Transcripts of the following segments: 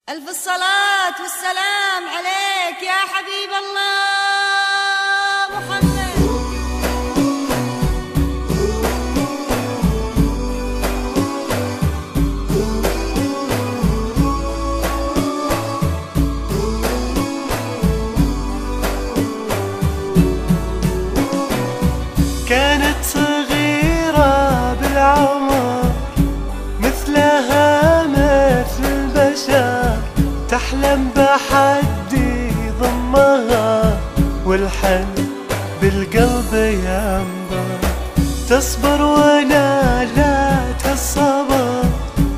ألف الصلاة والسلام عليك يا حبيب الله محمد. كانت صغيرة بالعمر مثلها مثل البشر، تحلم بحد يضمها والحن بالقلب ينبض، تصبر ونالتها الصبر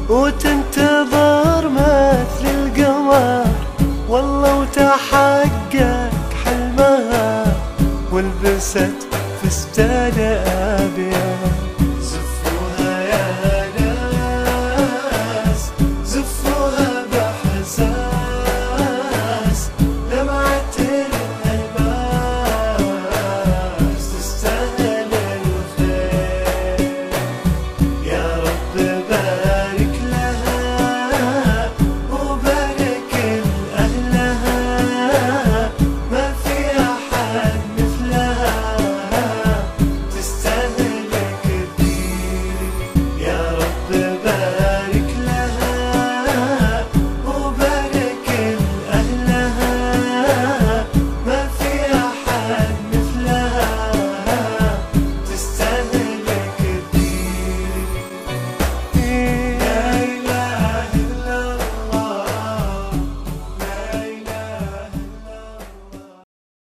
وتنتظر مثل القمر، والله وتحقق حلمها ولبست فستان أبيض.